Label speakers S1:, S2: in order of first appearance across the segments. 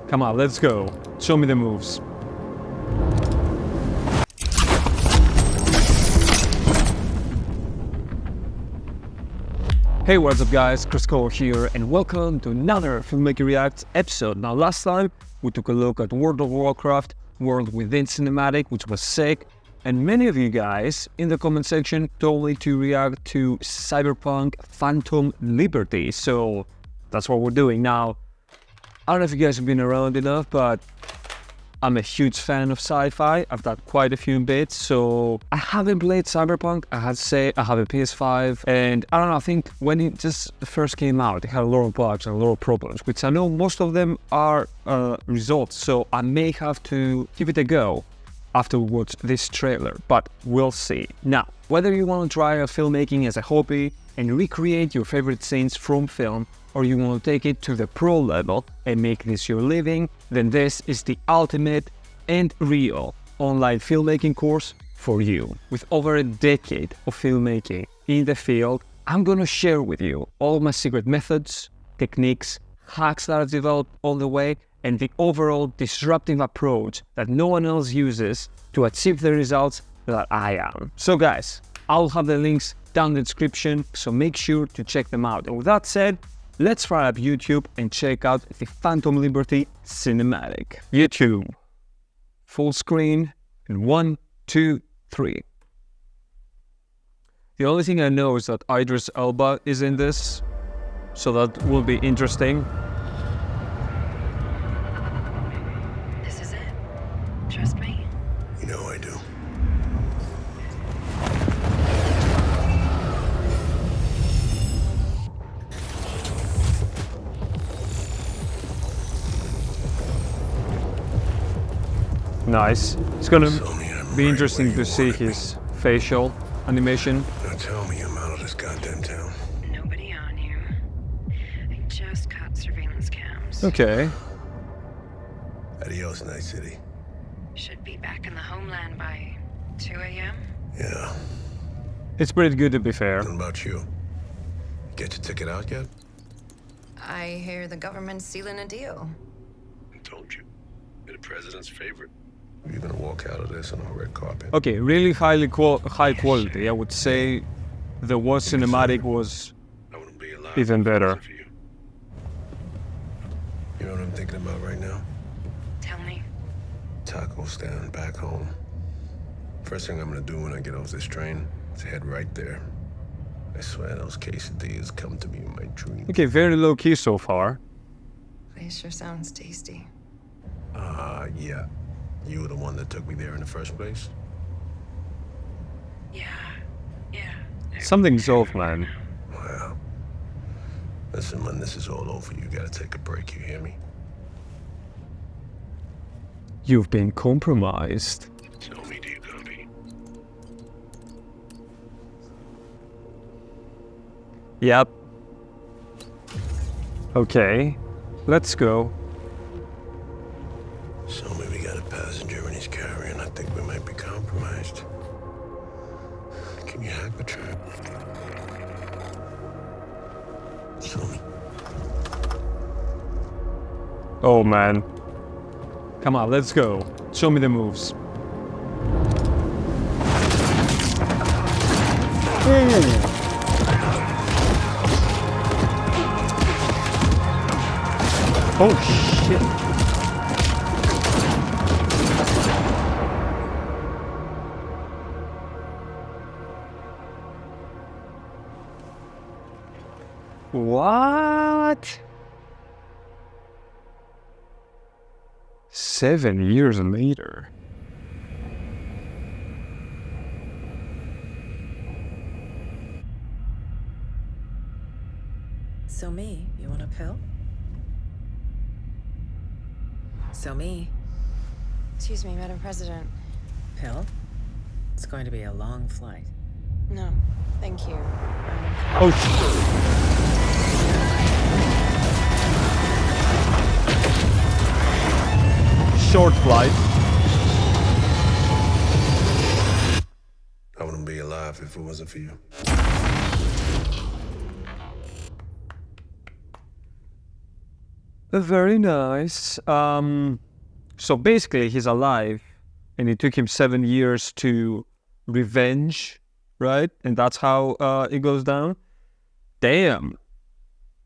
S1: Come on, let's go. Show me the moves. Hey, what's up guys, Chris Cole here, and welcome to another Filmmaker Reacts episode. Now last time, we took a look at World of Warcraft, World Within Cinematic, which was sick, and many of you guys in the comment section told me to react to Cyberpunk Phantom Liberty, so that's what we're doing. Now, I don't know if you guys have been around enough, but I'm a huge fan of sci-fi. I've got quite a few bits, so I haven't played Cyberpunk. I had to say I have a PS5, and I don't know, I think when it just first came out, it had a lot of bugs and a lot of problems, which I know most of them are resolved, so I may have to give it a go after we watch this trailer, but we'll see. Now, whether you want to try out filmmaking as a hobby and recreate your favorite scenes from film, or you want to take it to the pro level and make this your living, then this is the ultimate and real online filmmaking course for you. With over a decade of filmmaking in the field, I'm going to share with you all my secret methods, techniques, hacks that I've developed on the way, and the overall disruptive approach that no one else uses to achieve the results that I am. So guys, I'll have the links down in the description, so make sure to check them out. And with that said, let's fire up YouTube and check out the Phantom Liberty cinematic. YouTube, full screen, in 1, 2, 3. The only thing I know is that Idris Elba is in this, so that will be interesting.
S2: This is it. Trust me.
S3: You know I do.
S1: Nice. It's gonna be interesting to see his facial animation.
S3: Now tell me I'm out of this goddamn town.
S2: Nobody on you. I just caught surveillance cams.
S1: Okay.
S3: Adios, Night City.
S2: Should be back in the homeland by 2 a.m.
S3: Yeah.
S1: It's pretty good to be fair.
S3: What about you? Get your ticket out yet?
S2: I hear the government's sealing a deal.
S3: I told you. You're the president's favorite. You're gonna walk out of this on a red carpet.
S1: Okay, really high quality. I would say the war cinematic was
S3: I wouldn't be alive
S1: even
S3: if it
S1: better.
S3: wasn't for you. You know what I'm thinking about right now?
S2: Tell me.
S3: Taco stand back home. First thing I'm gonna do when I get off this train is head right there. I swear those quesadillas come to me in my dreams.
S1: Okay, very low key so far.
S2: Place sure sounds tasty.
S3: Yeah. You were the one that took me there in the first place?
S2: Yeah.
S1: Something's off, man.
S3: Wow. Listen, when this is all over, you gotta take a break, you hear me?
S1: You've been compromised.
S3: Tell me, do you copy?
S1: Yep. Okay, let's go.
S3: So we got a passenger and he's carrying. I think we might be compromised. Can you hack the trap? Show me.
S1: Oh man. Come on, let's go. Show me the moves. Oh shit. What? 7 years later.
S4: So me, you want a pill? So me,
S2: Excuse me, Madam President.
S4: pill? It's going to be a long flight.
S2: No, thank you.
S1: Oh short flight.
S3: I wouldn't be alive if it wasn't for you.
S1: Very nice. So basically, he's alive, and it took him 7 years to revenge, right? And that's how it goes down. Damn.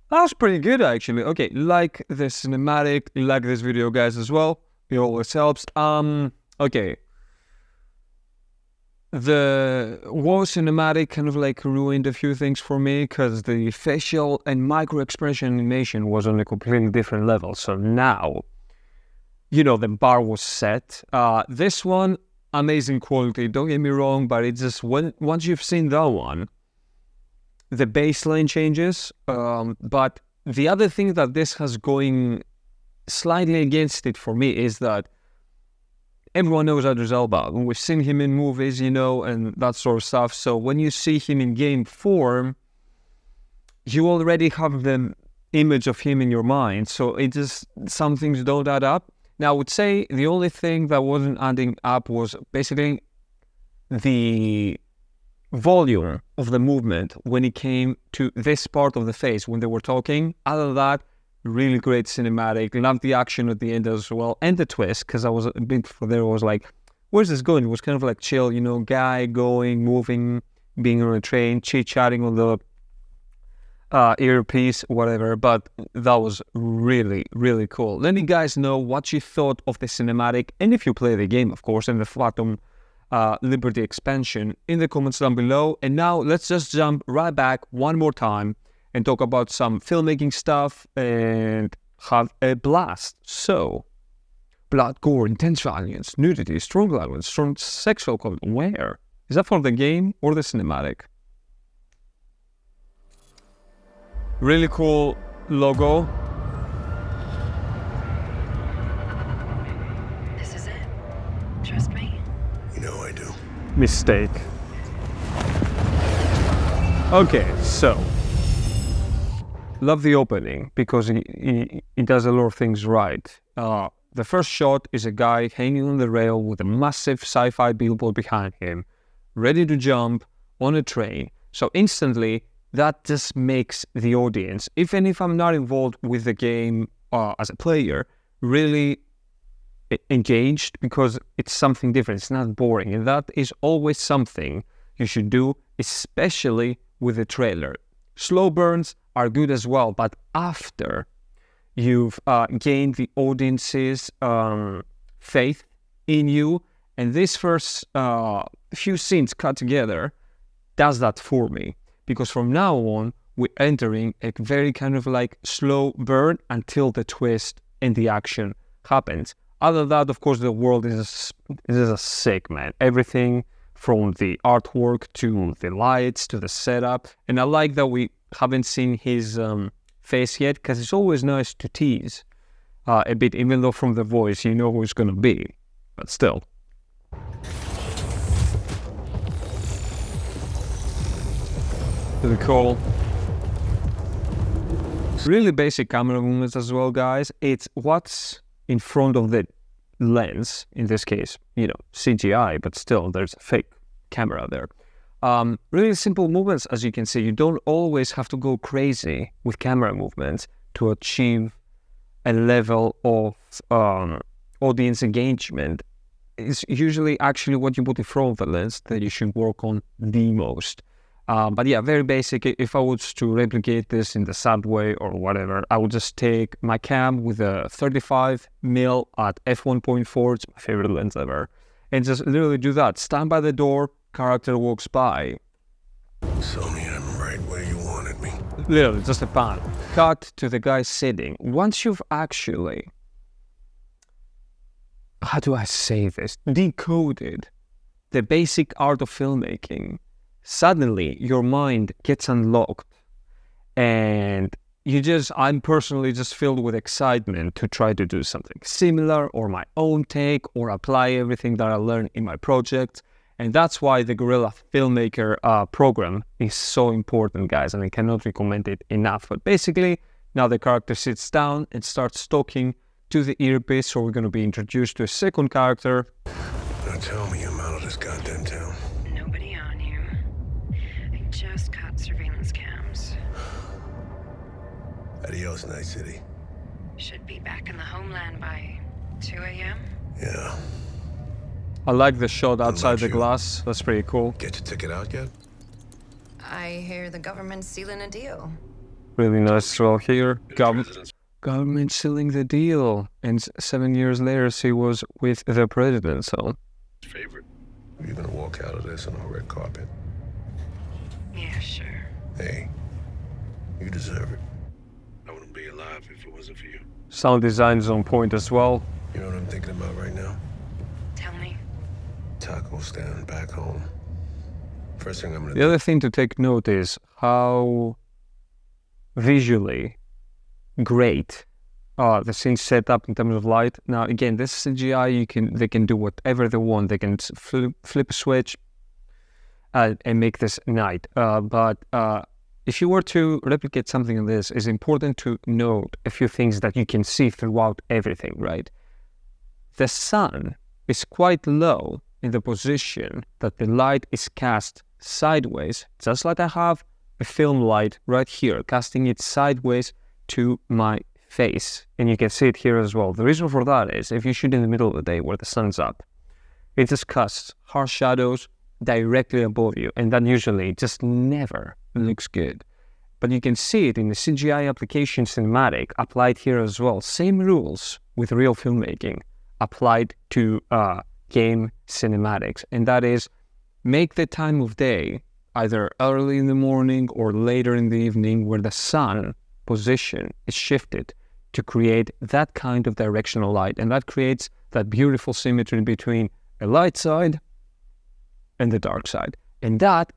S1: That was pretty good, actually. Okay, like the cinematic, like this video, guys, as well. It always helps. Okay. The war cinematic kind of like ruined a few things for me because the facial and micro expression animation was on a completely different level. So now, you know, the bar was set. This one, amazing quality, don't get me wrong, but it's just once you've seen that one, the baseline changes. But the other thing that this has going slightly against it for me is that everyone knows Idris Elba. We've seen him in movies, you know, and that sort of stuff. So when you see him in game form, you already have the image of him in your mind. So it just, some things don't add up. Now, I would say the only thing that wasn't adding up was basically the volume of the movement when it came to this part of the face when they were talking. Other than that, really great cinematic. Loved the action at the end as well, and the twist, because I was a bit for there. I was like, where's this going? It was kind of like chill, you know, guy going, moving, being on a train, chit-chatting on the earpiece, whatever. But that was really, really cool. Let me guys know what you thought of the cinematic, and if you play the game, of course, and the Phantom Liberty expansion in the comments down below. And now let's just jump right back one more time and talk about some filmmaking stuff and have a blast. So, blood, gore, intense violence, nudity, strong language, strong sexual content. Where? Is that for the game or the cinematic? Really cool logo.
S2: This is it. Trust me.
S3: You know I do.
S1: Mistake. Okay, so love the opening because he does a lot of things right. The first shot is a guy hanging on the rail with a massive sci-fi billboard behind him, ready to jump on a train. So instantly, that just makes the audience, even if I'm not involved with the game as a player, really engaged because it's something different. It's not boring. And that is always something you should do, especially with a trailer. Slow burns are good as well, but after you've gained the audience's faith in you, and this first few scenes cut together does that for me, because from now on we're entering a very kind of like slow burn until the twist and the action happens. Other than that, of course, the world is a sick, man. Everything from the artwork to the lights to the setup, and I like that we haven't seen his face yet, because it's always nice to tease a bit, even though from the voice you know who it's gonna be, but still. Really cool. Really basic camera movements as well, guys. It's what's in front of the lens, in this case, you know, CGI, but still there's a fake camera there. Really simple movements, as you can see. You don't always have to go crazy with camera movements to achieve a level of audience engagement. It's usually actually what you put in front of the lens that you should work on the most. But yeah, very basic. If I was to replicate this in the subway or whatever, I would just take my cam with a 35mm at f1.4, it's my favorite lens ever, and just literally do that. Stand by the door, character walks by.
S3: Show me I'm right where you wanted me.
S1: Literally, just a pan. Cut to the guy sitting. Once you've actually, how do I say this, decoded the basic art of filmmaking, suddenly your mind gets unlocked, and I'm personally just filled with excitement to try to do something similar or my own take or apply everything that I learned in my project. And that's why the Guerrilla Filmmaker program is so important, guys, and I cannot recommend it enough. But basically, now the character sits down and starts talking to the earpiece, so we're going to be introduced to a second character.
S3: Now tell me I'm out of this goddamn town.
S2: Nobody on here. I just caught surveillance cams.
S3: Adios, Night City.
S2: Should be back in the homeland by 2 a.m.
S3: Yeah.
S1: I like the shot outside the
S3: you?
S1: glass. That's pretty cool.
S3: Get your ticket out yet?
S2: I hear the government's sealing a deal.
S1: Really nice as well here. Government sealing the deal. And 7 years later, she was with the president, so...
S3: Favorite. You're gonna walk out of this on a red carpet.
S2: Yeah, sure.
S3: Hey, you deserve it. I wouldn't be alive if it wasn't for you.
S1: Sound design is on point as well.
S3: You know what I'm thinking about right now?
S2: Tell me.
S3: Taco stand back home. First thing I'm gonna
S1: The
S3: do.
S1: other thing to take note is how visually great the scene's set up in terms of light. Now, again, this CGI, they can do whatever they want. They can flip a switch and make this night. But if you were to replicate something like this, it's important to note a few things that you can see throughout everything, right? The sun is quite low in the position that the light is cast sideways, just like I have a film light right here, casting it sideways to my face. And you can see it here as well. The reason for that is if you shoot in the middle of the day where the sun's up, it just casts harsh shadows directly above you, and that usually just never looks good. But you can see it in the CGI application cinematic applied here as well. Same rules with real filmmaking applied to game cinematics, and that is make the time of day either early in the morning or later in the evening where the sun position is shifted to create that kind of directional light, and that creates that beautiful symmetry between a light side and the dark side. And that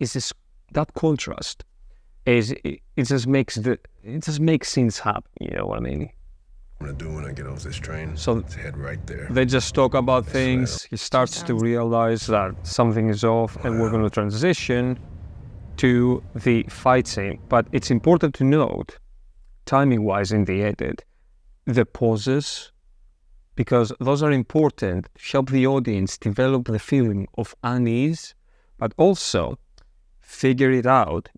S1: contrast it just makes scenes happen, you know what I mean?
S3: I'm gonna do when I get off this train.
S1: So
S3: let's head right there.
S1: they just talk about things. He starts to realize that something is off, and we're going to transition to the fight scene. But it's important to note, timing-wise in the edit, the pauses, because those are important to help the audience develop the feeling of unease, but also figure it out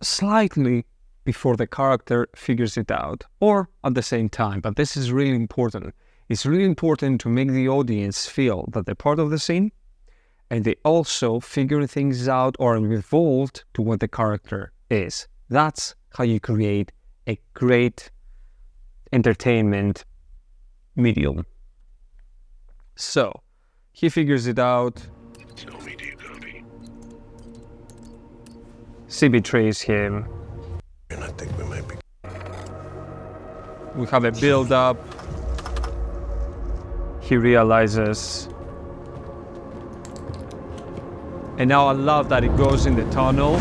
S1: slightly before the character figures it out, or at the same time. But this is really important. It's really important to make the audience feel that they're part of the scene, and they also figure things out or are involved to what the character is. That's how you create a great entertainment medium. So, he figures it out.
S3: Tell me, do you copy?
S1: She betrays him.
S3: And I think we might be.
S1: We have a build-up. He realizes. And now I love that it goes in the tunnel.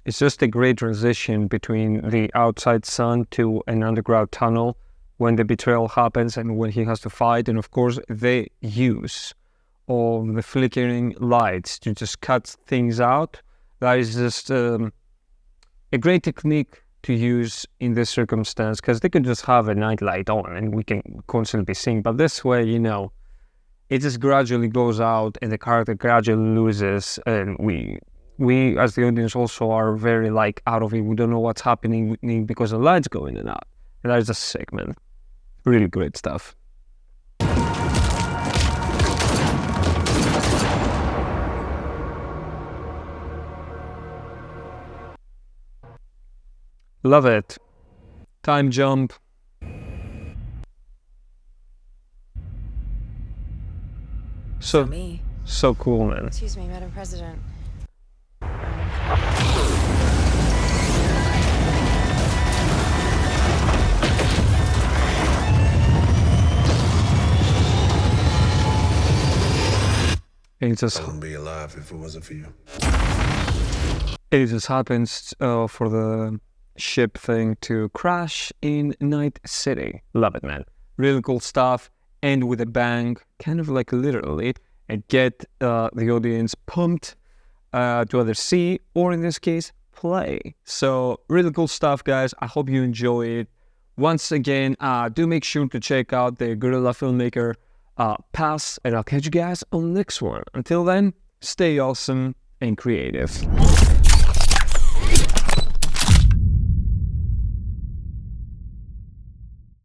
S1: It's just a great transition between the outside sun to an underground tunnel when the betrayal happens and when he has to fight. And of course, the use of the flickering lights to just cut things out. That is just a great technique to use in this circumstance, because they could just have a night light on and we can constantly be seeing. But this way, you know, it just gradually goes out and the character gradually loses, and we as the audience also are very out of it. We don't know what's happening because the light's going in and out. And that is just sick, man. Really great stuff. Love it. Time jump. So cool, man.
S2: Excuse me, Madam President.
S1: It just,
S3: I wouldn't be alive if it wasn't for you.
S1: it just happens for the ship thing to crash in Night City. Love it, man. Really cool stuff. End with a bang, kind of literally, and get the audience pumped to either see or, in this case, play. So really cool stuff, guys. I hope you enjoy it. Once again, do make sure to check out the Guerrilla Filmmaker pass, and I'll catch you guys on the next one. Until then, stay awesome and creative.